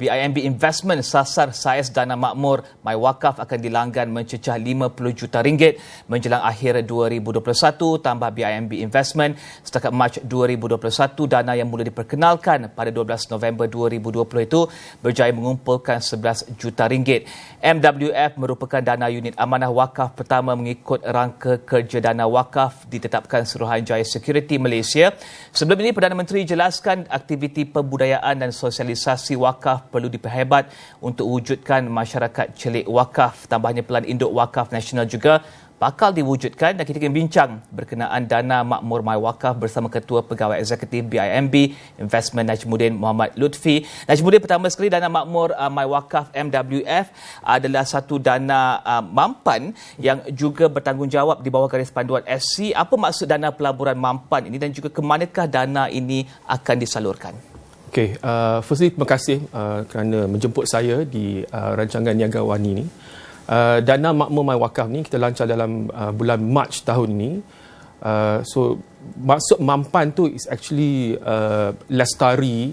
BIMB Investment sasar saiz dana makmur MyWakaf akan dilanggan mencecah RM50 juta menjelang akhir 2021. Tambah BIMB Investment, setakat Mac 2021, dana yang mula diperkenalkan pada 12 November 2020 itu berjaya mengumpulkan RM11 juta. MWF merupakan dana unit amanah wakaf pertama mengikut rangka kerja dana wakaf ditetapkan Suruhanjaya Security Malaysia. Sebelum ini, Perdana Menteri jelaskan aktiviti pembudayaan dan sosialisasi wakaf perlu diperhebat untuk wujudkan masyarakat celik wakaf. Tambahnya, pelan induk wakaf nasional juga bakal diwujudkan, dan kita akan bincang berkenaan dana makmur MyWakaf bersama Ketua Pegawai Eksekutif BIMB Investment Najmuddin Muhammad Lutfi. Najmuddin, pertama sekali, dana makmur MyWakaf MWF adalah satu dana mampan yang juga bertanggungjawab di bawah garis panduan SC. Apa maksud dana pelaburan mampan ini dan juga ke manakah dana ini akan disalurkan? Okey, firstly terima kasih kerana menjemput saya di rancangan Niaga Wani ini. Dana makmur MyWakaf ni kita lancar dalam bulan Mac tahun ini. So maksud mampan tu is actually lestari,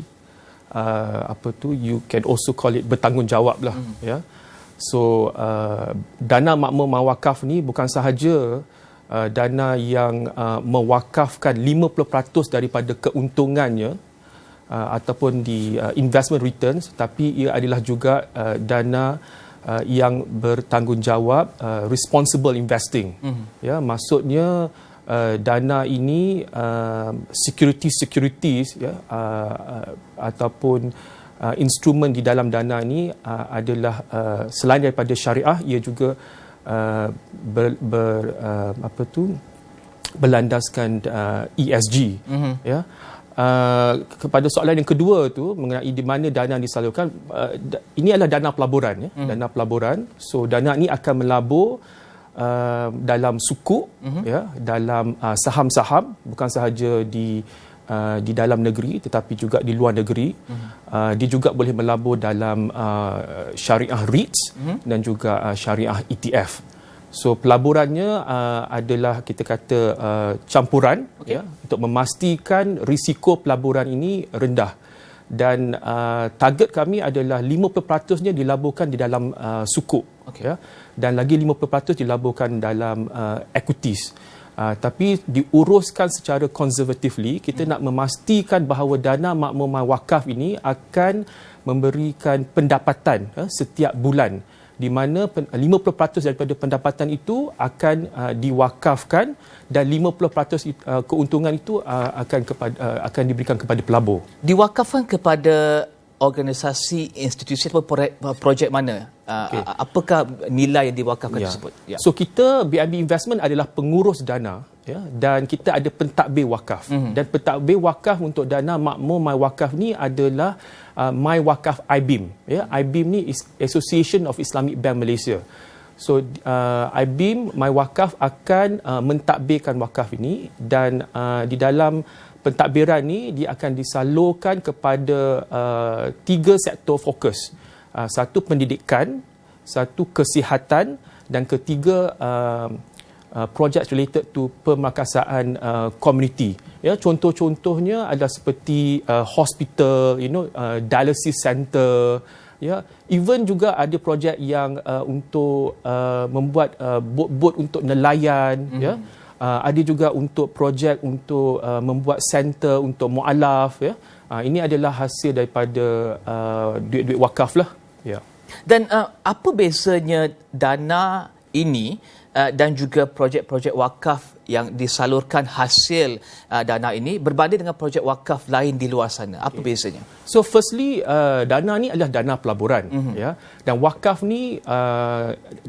you can also call it bertanggungjawab lah. Ya. So dana makmur MyWakaf ni bukan sahaja dana yang mewakafkan 50% daripada keuntungannya ataupun di investment returns, tapi ia adalah juga dana yang bertanggungjawab responsible investing. Ya, maksudnya dana ini securities ya, ataupun instrumen di dalam dana ini adalah selain daripada syariah, ia juga berlandaskan ESG. Ya. Kepada soalan yang kedua tu mengenai di mana dana disalurkan, ini adalah dana pelaburan ya, dana pelaburan. So dana ini akan melabur dalam sukuk ya, dalam saham-saham, bukan sahaja di dalam negeri tetapi juga di luar negeri. Dia juga boleh melabur dalam syariah REITs dan juga syariah ETF. So pelaburannya adalah kita kata campuran ya, untuk memastikan risiko pelaburan ini rendah, dan target kami adalah 50%-nya dilaburkan di dalam sukuk ya, dan lagi 50% dilaburkan dalam equities. Tapi diuruskan secara conservatively. Kita nak memastikan bahawa dana makmur MyWakaf ini akan memberikan pendapatan setiap bulan, di mana 50% daripada pendapatan itu akan diwakafkan dan 50% keuntungan itu akan diberikan kepada pelabur. Diwakafkan kepada organisasi, institusi atau projek mana? Apakah nilai yang diwakafkan tersebut? Ya. So kita BIMB Investment adalah pengurus dana ya, dan kita ada pentadbir wakaf. Dan pentadbir wakaf untuk dana makmur MyWakaf ni adalah MyWakaf IBIM ya. IBIM ni is Association of Islamic Bank Malaysia. So IBIM MyWakaf akan mentadbirkan wakaf ini, dan di dalam pentadbiran ni dia akan disalurkan kepada 3 sektor fokus. Satu pendidikan, satu kesihatan, dan ketiga project related to pemakasaan community. Ya, contoh-contohnya adalah seperti hospital, dialysis center. Ya, even juga ada projek yang untuk membuat bot-bot untuk nelayan. Ya. Ada juga untuk projek untuk membuat center untuk mualaf ya. Ini adalah hasil daripada duit-duit wakaf lah ya. Dan apa bezanya dana ini dan juga projek-projek wakaf yang disalurkan hasil dana ini berbanding dengan projek wakaf lain di luar sana? Apa bezanya? So firstly, dana ni adalah dana pelaburan ya, dan wakaf ni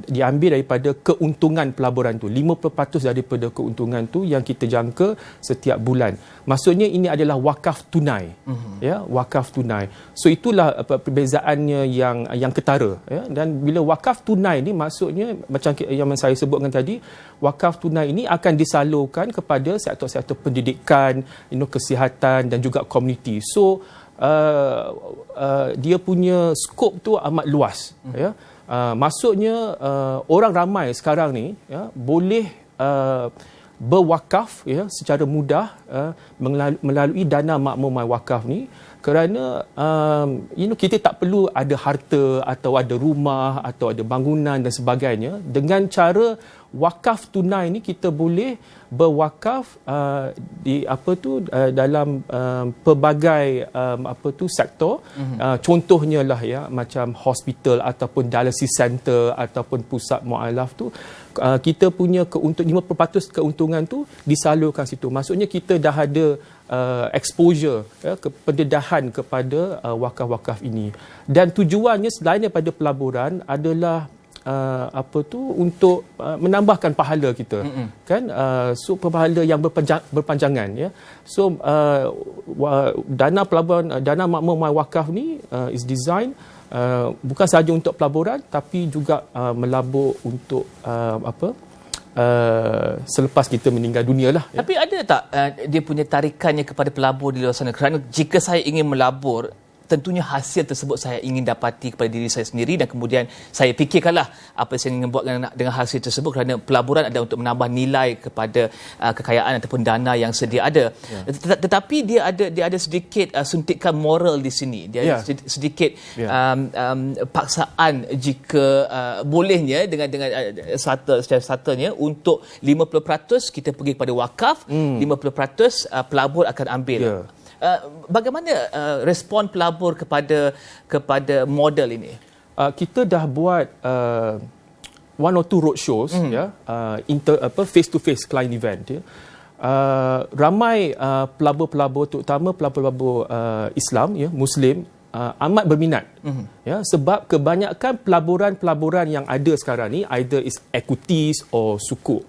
diambil daripada keuntungan pelaburan tu. 50% daripada keuntungan tu yang kita jangka setiap bulan. Maksudnya ini adalah wakaf tunai. Ya, wakaf tunai. So itulah perbezaannya yang ketara ya. Dan bila wakaf tunai ni, maksudnya macam yang saya sebutkan tadi, wakaf tunai ini akan disalurkan kepada sektor-sektor pendidikan, kesihatan dan juga komuniti. So dia punya skop tu amat luas ya. Maksudnya orang ramai sekarang ni ya, boleh berwakaf ya secara mudah melalui dana makmur MyWakaf ni, Kerana kita tak perlu ada harta atau ada rumah atau ada bangunan dan sebagainya. Dengan cara wakaf tunai ni kita boleh berwakaf dalam pelbagai sektor. Contohnya lah macam hospital ataupun dialysis center ataupun pusat mualaf tu, kita punya 50% keuntungan tu disalurkan situ. Maksudnya kita dah ada exposure, pendedahan kepada wakaf-wakaf ini. Dan tujuannya selain daripada pelaburan adalah untuk menambahkan pahala kita, kan, so pahala yang berpanjangan, ya. So dana pelaburan, dana makmur my wakaf ni is designed bukan sahaja untuk pelaburan tapi juga melabur untuk selepas kita meninggal dunia lah. Tapi ada tak dia punya tarikannya kepada pelabur di luar sana? Kerana jika saya ingin melabur, tentunya hasil tersebut saya ingin dapati kepada diri saya sendiri dan kemudian saya fikirkanlah apa yang saya ingin buat dengan hasil tersebut, kerana pelaburan adalah untuk menambah nilai kepada kekayaan ataupun dana yang sedia ada. Tetapi dia ada sedikit suntikan moral di sini. Dia ada sedikit paksaan jika bolehnya dengan secara starternya untuk 50% kita pergi kepada wakaf, 50% pelabur akan ambil. Bagaimana respon pelabur kepada model ini? Kita dah buat one or two road shows, face to face client event, ya. Ramai pelabur-pelabur, terutama pelabur-pelabur Islam, ya, Muslim, amat berminat, ya, sebab kebanyakan pelaburan-pelaburan yang ada sekarang ni either is equities or sukuk.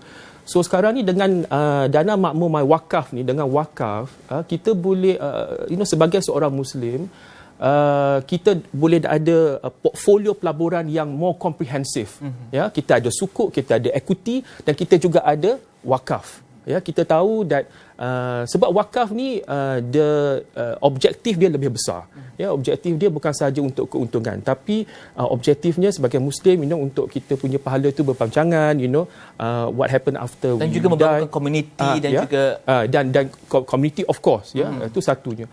So sekarang ni dengan dana makmur my wakaf ni, dengan wakaf, kita boleh sebagai seorang Muslim, kita boleh ada portfolio pelaburan yang more comprehensive. Ya, kita ada sukuk, kita ada equity dan kita juga ada wakaf. Ya, kita tahu that sebab wakaf ni objektif dia lebih besar. Ya, objektif dia bukan sahaja untuk keuntungan, tapi objektifnya sebagai Muslim, untuk kita punya pahala tu berpanjangan, what happen after dan we juga membangun community dan community, of course, ya, itu satunya.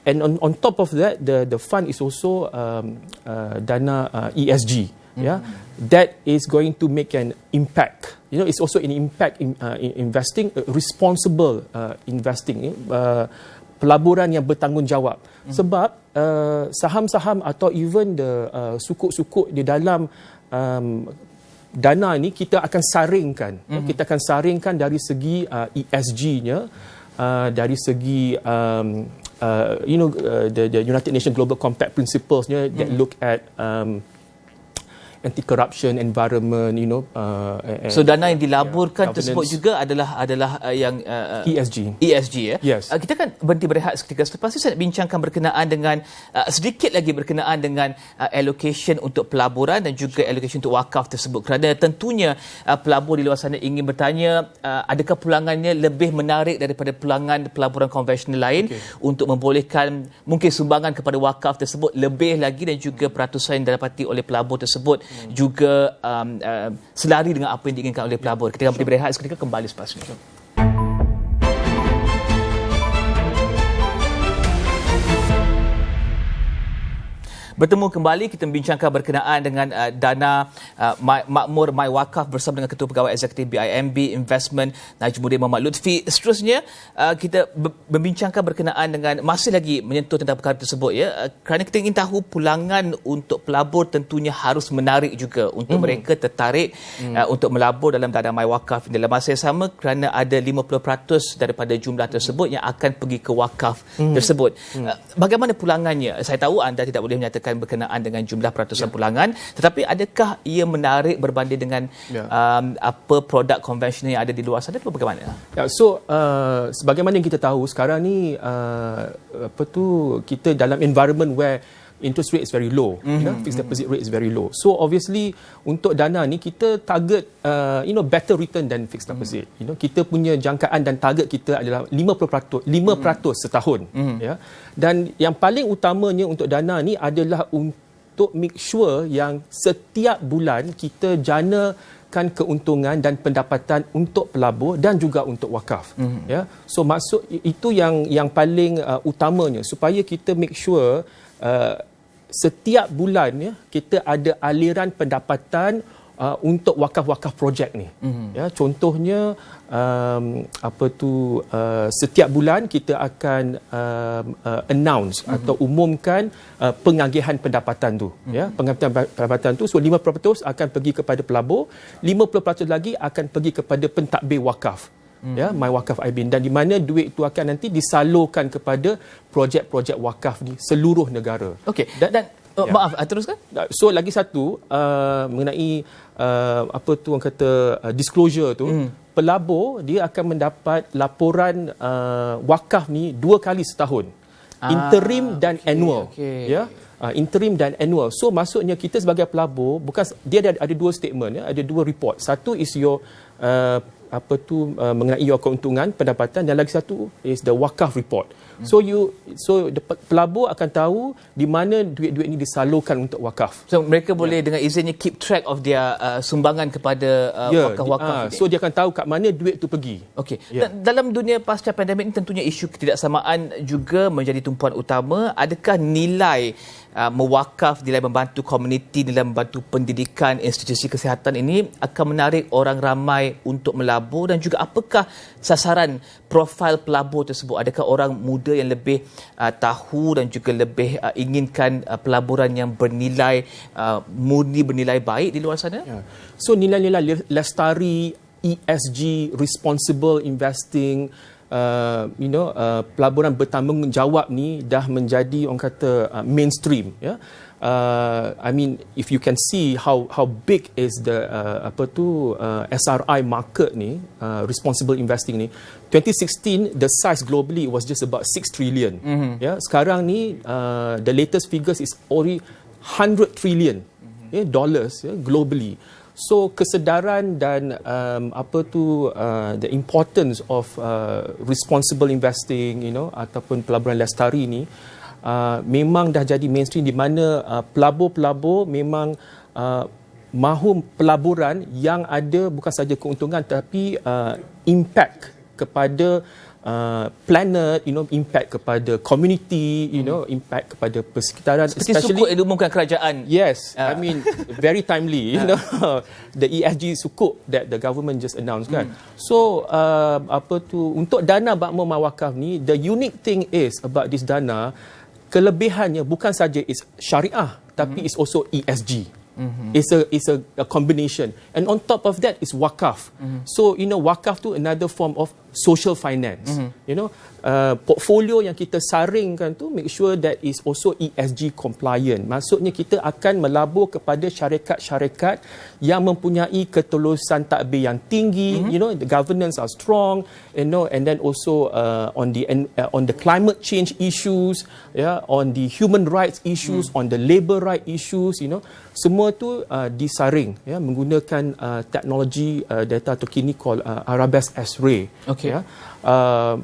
And on top of that, the fund is also dana ESG. That is going to make an impact. It's also an impact in investing, responsible investing, pelaburan yang bertanggungjawab. Sebab saham-saham atau even the sukuk-sukuk di dalam dana ini kita akan saringkan. Kita akan saringkan dari segi ESG-nya, dari segi the United Nations Global Compact principles-nya that look at anti-corruption, environment, so dana yang dilaburkan tersebut juga adalah yang ESG, ya. Yes. Kita kan berhenti berehat seketika. Selepas itu saya nak bincangkan berkenaan dengan sedikit lagi berkenaan dengan allocation untuk pelaburan dan juga allocation untuk wakaf tersebut, kerana tentunya pelabur di luar sana ingin bertanya, adakah pulangannya lebih menarik daripada pulangan pelaburan konvensional lain, untuk membolehkan mungkin sumbangan kepada wakaf tersebut lebih lagi dan juga peratusan yang didapati oleh pelabur tersebut juga selari dengan apa yang diinginkan oleh pelabur. Kita akan berehat seketika, kembali selepas ini. Bertemu kembali, kita membincangkan berkenaan dengan dana makmur my wakaf bersama dengan Ketua Pegawai Eksekutif BIMB Investment Najmuddin Mohamad Lutfi. Seterusnya kita membincangkan berkenaan dengan, masih lagi menyentuh tentang perkara tersebut, ya, kerana kita ingin tahu pulangan untuk pelabur tentunya harus menarik juga untuk mereka tertarik untuk melabur dalam dana my wakaf. Dalam masa yang sama, kerana ada 50% daripada jumlah tersebut yang akan pergi ke wakaf tersebut. Bagaimana pulangannya? Saya tahu anda tidak boleh menyatakan berkenaan dengan jumlah peratusan pulangan, tetapi adakah ia menarik berbanding dengan apa produk konvensional yang ada di luar sana, atau bagaimana? So sebagaimana yang kita tahu sekarang ni, kita dalam environment where interest rate is very low, fixed deposit rate is very low. So obviously untuk dana ni kita target better return than fixed deposit. Kita punya jangkaan dan target kita adalah 5% setahun, ya. Dan yang paling utamanya untuk dana ni adalah untuk make sure yang setiap bulan kita jana memberikan keuntungan dan pendapatan untuk pelabur dan juga untuk wakaf. Ya, so maksud itu yang paling utamanya, supaya kita make sure setiap bulan ya kita ada aliran pendapatan untuk wakaf-wakaf projek ni. Ya, contohnya setiap bulan kita akan announce atau umumkan pengagihan pendapatan tu. Ya, pengagihan pendapatan tu, so 50% akan pergi kepada pelabur, 50% lagi akan pergi kepada pentadbir wakaf. Ya, My Wakaf IBIN, dan di mana duit itu akan nanti disalurkan kepada projek-projek wakaf di seluruh negara. Okey. Dan maaf, teruskan. So lagi satu mengenai orang kata disclosure tu, pelabur dia akan mendapat laporan wakaf ni 2 kali setahun. Interim dan annual. Ya. Interim dan annual. So maksudnya kita sebagai pelabur, bukan dia ada 2 statement ya, ada 2 report. Satu is your mengenai your keuntungan pendapatan, dan lagi satu is the wakaf report. So the pelabur akan tahu di mana duit-duit ini disalurkan untuk wakaf. So mereka boleh dengan izinnya keep track of their sumbangan kepada wakaf-wakaf ini. So dia akan tahu kat mana duit tu pergi. Okey. Dalam dunia pasca pandemik ini tentunya isu ketidaksamaan juga menjadi tumpuan utama. Adakah nilai mewakaf, nilai membantu komuniti, nilai membantu pendidikan, institusi kesihatan ini akan menarik orang ramai untuk melabur, dan juga apakah sasaran profil pelabur tersebut? Adakah orang muda yang lebih tahu dan juga lebih inginkan pelaburan yang bernilai murni, bernilai baik di luar sana? So nilai-nilai lestari, ESG, responsible investing, pelaburan bertanggungjawab ni dah menjadi orang kata mainstream, ya. I mean, if you can see how big is the SRI market ni, responsible investing ni. 2016 the size globally was just about 6 trillion. Ya, sekarang ni the latest figures is already 100 trillion dollars globally. So kesedaran dan the importance of responsible investing, ataupun pelaburan lestari ni memang dah jadi mainstream, di mana pelabur-pelabur memang mahu pelaburan yang ada bukan saja keuntungan tapi impact kepada planet, impact kepada community, impact kepada persekitaran, seperti sukuk yang diumumkan kerajaan. Yes, I mean very timely, the ESG sukuk that the government just announced kan. So untuk dana makmur mawakaf ni, the unique thing is about this dana, kelebihannya bukan saja is syariah tapi is also ESG. It's a combination, and on top of that is wakaf. So wakaf tu another form of social finance. Portfolio yang kita saringkan tu make sure that is also ESG compliant. Maksudnya kita akan melabur kepada syarikat-syarikat yang mempunyai ketulusan tadbir yang tinggi, the governance are strong, and then also on the climate change issues, on the human rights issues, on the labor right issues, semua tu disaring menggunakan teknologi data terkini called Arabesque S-Ray.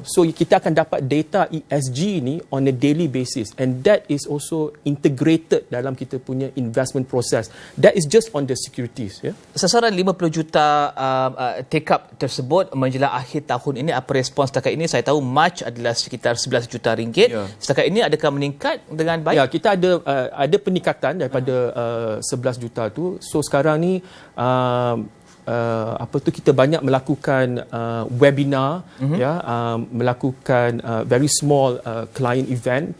So kita akan dapat data ESG ni on a daily basis, and that is also integrated dalam kita punya investment process. That is just on the securities. Sasaran 50 juta take up tersebut menjelang akhir tahun ini, apa respons setakat ini? Saya tahu March adalah sekitar 11 juta ringgit. Setakat ini adakah meningkat dengan baik? Ya, kita ada peningkatan daripada 11 juta tu. So sekarang ni kita banyak melakukan webinar, melakukan very small client event,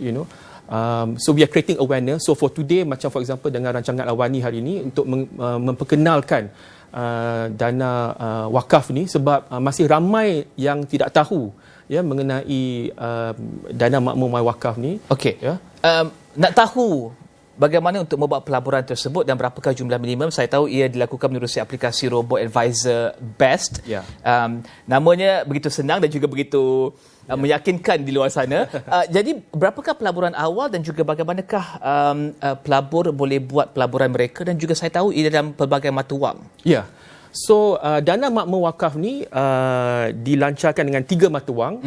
so we are creating awareness. So for today, macam for example dengan rancangan Awani hari ini, untuk memperkenalkan dana wakaf ni, sebab masih ramai yang tidak tahu mengenai dana makmur my wakaf ni. Okey. Nak tahu bagaimana untuk membuat pelaburan tersebut dan berapakah jumlah minimum? Saya tahu ia dilakukan menerusi aplikasi Robo Advisor Best. Namanya begitu senang dan juga begitu meyakinkan di luar sana. Jadi berapakah pelaburan awal dan juga bagaimanakah pelabur boleh buat pelaburan mereka, dan juga saya tahu ia dalam pelbagai mata wang. So dana makmur wakaf ni dilancarkan dengan 3 mata wang,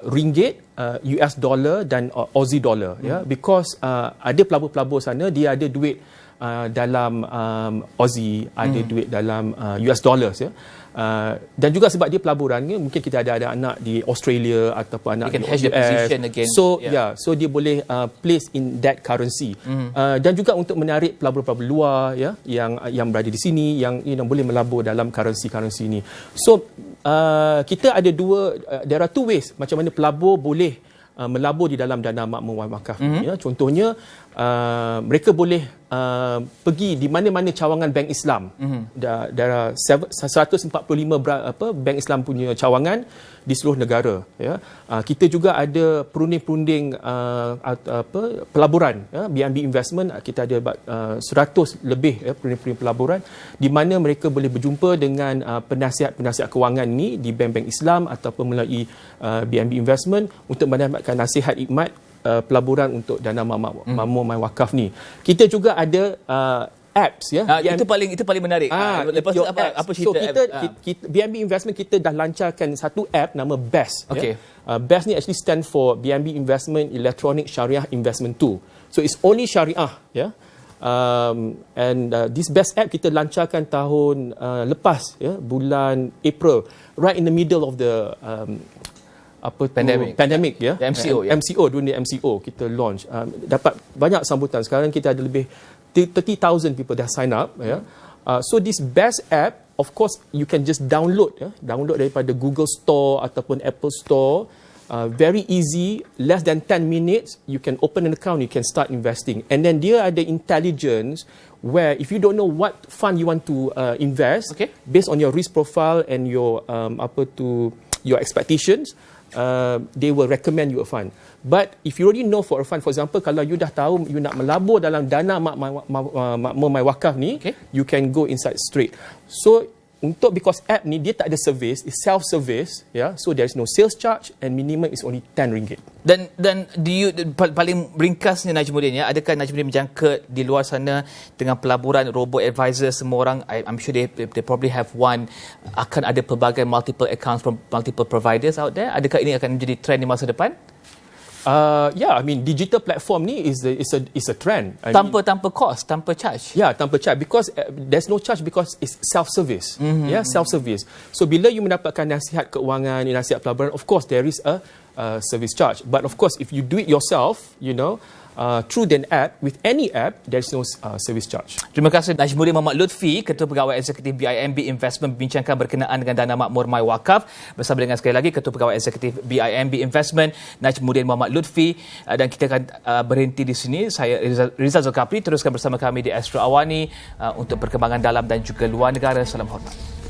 ringgit, US dollar dan Aussie dollar, because ada pelabur-pelabur sana dia ada duit dalam Aussie, ada duit dalam US dollars, ya. Dan juga sebab dia pelaburan, mungkin kita ada anak di Australia ataupun anak di hedge the position against, so dia boleh place in that currency. Dan juga untuk menarik pelabur-pelabur luar, ya, yang berada di sini, yang boleh melabur dalam currency ini. So kita ada there are two ways macam mana pelabur boleh melabur di dalam dana makmur wakaf. Ya, contohnya mereka boleh pergi di mana-mana cawangan bank Islam. Ada 145 bank Islam punya cawangan di seluruh negara, ya. Kita juga ada perunding-perunding pelaburan, ya, BNB Investment. Kita ada 100 lebih, ya, perunding-perunding pelaburan di mana mereka boleh berjumpa dengan penasihat-penasihat kewangan ni di bank-bank Islam ataupun melalui BNB Investment untuk mendapatkan nasihat khidmat pelaburan untuk dana makmur my wakaf ni. Kita juga ada apps, ya. Itu paling menarik. Lepas tu apa cerita? Kita BNB Investment kita dah lancarkan satu app nama BEST. Okay. Ya. BEST ni actually stand for BNB Investment Electronic Shariah Investment Tool. So it's only Syariah, ya. This BEST app kita lancarkan tahun lepas, ya, bulan April, right in the middle of the pandemic, ya. The MCO, ya. MCO, dunia MCO kita launch. Dapat banyak sambutan. Sekarang kita ada lebih 30,000 people dah sign up, ya. So this BEST app, of course you can just download, ya. Download daripada Google Store ataupun Apple Store. Very easy, less than 10 minutes you can open an account, you can start investing. And then dia ada intelligence where if you don't know what fund you want to invest, based on your risk profile and your your expectations, they will recommend you a fund. But if you already know for a fund, for example, kalau you dah tahu you nak melabur dalam dana makmur my wakaf ni, you can go inside straight. So because app ni dia tak ada service, it's self-service, ya. So there is no sales charge and minimum is only RM10. Dan paling ringkasnya Najmuddin, ya, adakah Najmuddin menjangka di luar sana dengan pelaburan robo advisor semua orang, I'm sure they probably have one, akan ada pelbagai multiple accounts from multiple providers out there? Adakah ini akan menjadi trend di masa depan? I mean digital platform ni is a trend. Tanpa cost, tanpa charge. Yeah, tanpa charge, because there's no charge because it's self-service. Yeah, self-service. So bila you mendapatkan nasihat keuangan, nasihat pelaburan, of course there is a service charge. But of course if you do it yourself, through an app, with any app, there's no service charge. Terima kasih Najmuddin Mohamed Lutfi, Ketua Pegawai Eksekutif BIMB Investment, membincangkan berkenaan dengan dana makmur my wakaf bersama dengan sekali lagi Ketua Pegawai Eksekutif BIMB Investment Najmuddin Mohamed Lutfi. Dan kita akan berhenti di sini. Saya Rizal Zulkafli, teruskan bersama kami di Astro Awani untuk perkembangan dalam dan juga luar negara. Salam hormat.